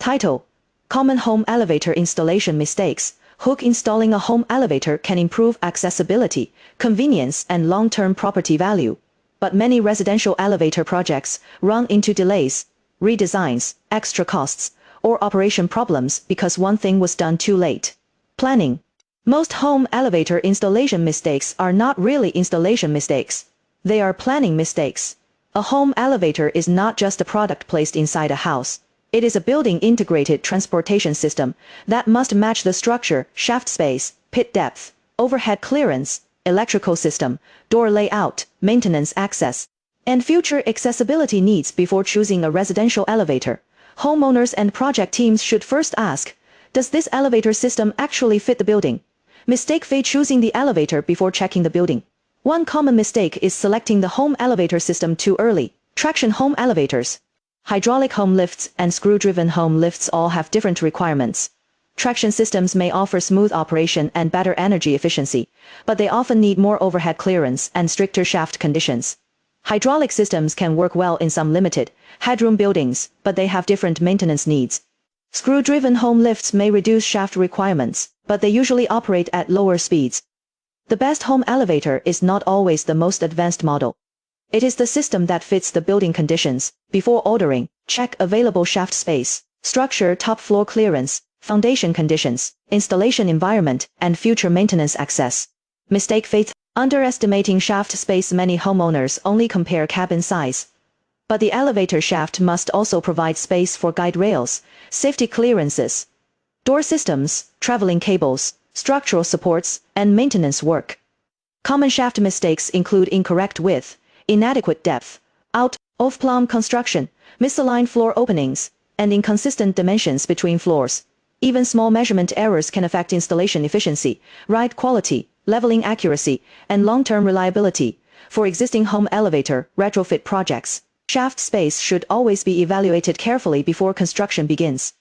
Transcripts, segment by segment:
Title: Common Home Elevator Installation Mistakes. Hook installing a home elevator can improve accessibility, convenience, and long-term property value. But many residential elevator projects run into delays, redesigns, extra costs, or operation problems because one thing was done too late. Planning. Most home elevator installation mistakes are not really installation mistakes. They are planning mistakes. A home elevator is not just a product placed inside a house. It is a building integrated transportation system that must match the structure, shaft space, pit depth, overhead clearance, electrical system, door layout, maintenance access, and future accessibility needs before choosing a residential elevator. Homeowners and project teams should first ask, does this elevator system actually fit the building? Mistake for choosing the elevator before checking the building. One common mistake is selecting the home elevator system too early. Traction home elevators, hydraulic home lifts, and screw-driven home lifts all have different requirements. Traction systems may offer smooth operation and better energy efficiency, but they often need more overhead clearance and stricter shaft conditions. Hydraulic systems can work well in some limited headroom buildings, but they have different maintenance needs. Screw-driven home lifts may reduce shaft requirements, but they usually operate at lower speeds. The best home elevator is not always the most advanced model. It is the system that fits the building conditions. Before ordering, check available shaft space, structure, top floor clearance, foundation conditions, installation environment, and future maintenance access. Mistake faith: underestimating shaft space. Many homeowners only compare cabin size. But the elevator shaft must also provide space for guide rails, safety clearances, door systems, traveling cables, structural supports, and maintenance work. Common shaft mistakes include incorrect width, inadequate depth, off-plumb construction, misaligned floor openings, and inconsistent dimensions between floors. Even small measurement errors can affect installation efficiency, ride quality, leveling accuracy, and long-term reliability. For existing home elevator retrofit projects, shaft space should always be evaluated carefully before construction begins.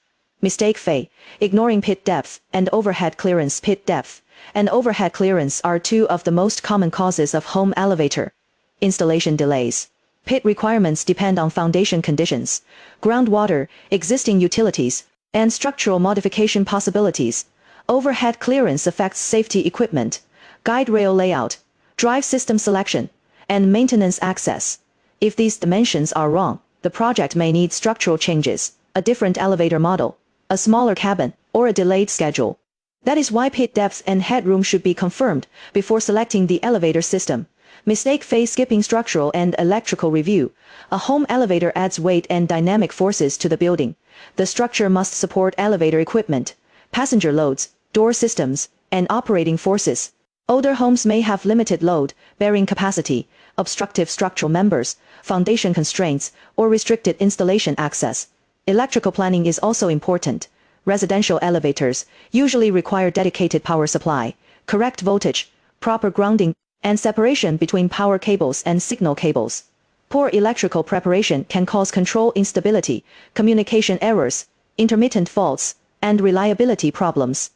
Mistake Fae: ignoring pit depth and overhead clearance. Pit depth and overhead clearance are two of the most common causes of home elevator installation delays. Pit requirements depend on foundation conditions, groundwater, existing utilities, and structural modification possibilities. Overhead clearance affects safety equipment, guide rail layout, drive system selection, and maintenance access. If these dimensions are wrong, the project may need structural changes, a different elevator model, a smaller cabin, or a delayed schedule. That is why pit depth and headroom should be confirmed before selecting the elevator system. Mistake phase: skipping structural and electrical review. A home elevator adds weight and dynamic forces to the building. The structure must support elevator equipment, passenger loads, door systems, and operating forces. Older homes may have limited load bearing capacity, obstructive structural members, foundation constraints, or restricted installation access. Electrical planning is also important. Residential elevators usually require dedicated power supply, correct voltage, proper grounding, and separation between power cables and signal cables. Poor electrical preparation can cause control instability, communication errors, intermittent faults, and reliability problems.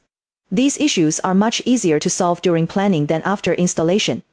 These issues are much easier to solve during planning than after installation.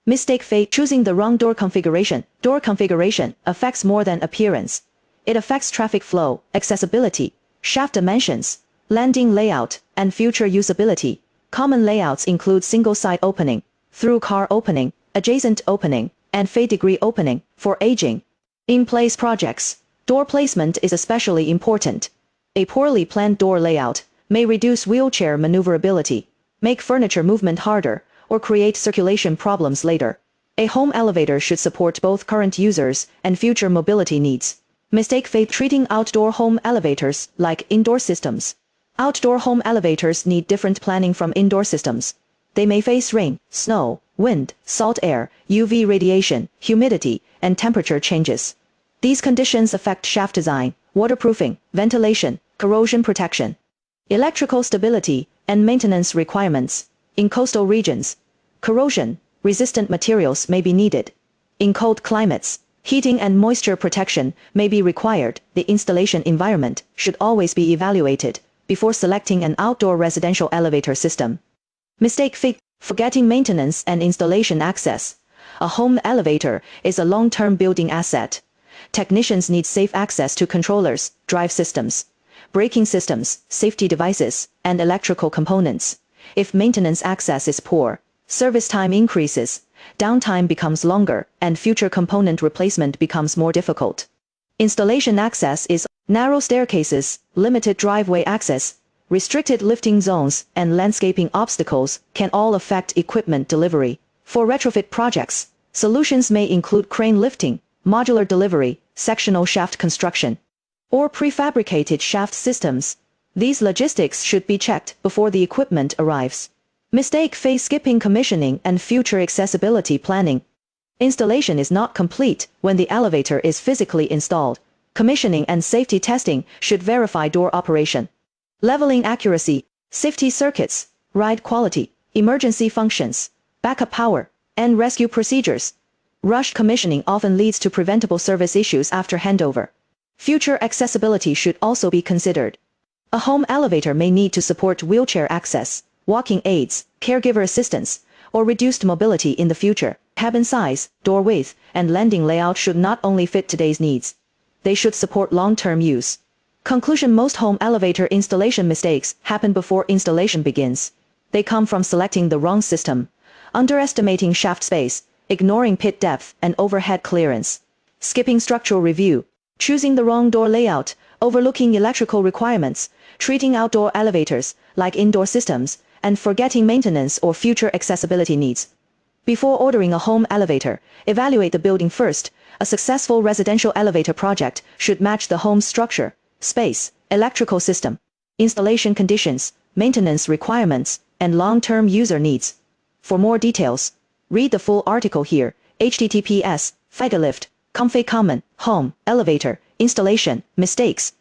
Mistake Fae: choosing the wrong door configuration. Door configuration affects more than appearance. It affects traffic flow, accessibility, shaft dimensions, landing layout, and future usability. Common layouts include single-side opening, through-car opening, adjacent opening, and Fae-degree opening. For aging in place projects, door placement is especially important. A poorly planned door layout may reduce wheelchair maneuverability, make furniture movement harder, or create circulation problems later. A home elevator should support both current users and future mobility needs. Mistake Fae: treating outdoor home elevators like indoor systems. Outdoor home elevators need different planning from indoor systems. They may face rain, snow, wind, salt air, UV radiation, humidity, and temperature changes. These conditions affect shaft design, waterproofing, ventilation, corrosion protection, electrical stability, and maintenance requirements. In coastal regions, corrosion-resistant materials may be needed. In cold climates, heating and moisture protection may be required. The installation environment should always be evaluated before selecting an outdoor residential elevator system. Mistake Fae: forgetting maintenance and installation access. A home elevator is a long-term building asset. Technicians need safe access to controllers, drive systems, braking systems, safety devices, and electrical components. If maintenance access is poor, service time increases, downtime becomes longer, and future component replacement becomes more difficult. Installation access is narrow staircases, limited driveway access, restricted lifting zones, and landscaping obstacles can all affect equipment delivery. For retrofit projects, solutions may include crane lifting, modular delivery, sectional shaft construction, or prefabricated shaft systems. These logistics should be checked before the equipment arrives. Mistake face skipping commissioning and future accessibility planning. Installation is not complete when the elevator is physically installed. Commissioning and safety testing should verify door operation, leveling accuracy, safety circuits, ride quality, emergency functions, backup power, and rescue procedures. Rushed commissioning often leads to preventable service issues after handover. Future accessibility should also be considered. A home elevator may need to support wheelchair access, walking aids, caregiver assistance, or reduced mobility in the future. Cabin size, door width, and landing layout should not only fit today's needs. They should support long-term use. Conclusion: most home elevator installation mistakes happen before installation begins. They come from selecting the wrong system, underestimating shaft space, ignoring pit depth and overhead clearance, skipping structural review, choosing the wrong door layout, overlooking electrical requirements, treating outdoor elevators like indoor systems, and forgetting maintenance or future accessibility needs. Before ordering a home elevator, evaluate the building first. A successful residential elevator project should match the home's structure, space, electrical system, installation conditions, maintenance requirements, and long-term user needs. For more details, read the full article here. https Fightlift, Comfy Common, Home, Elevator, Installation, Mistakes.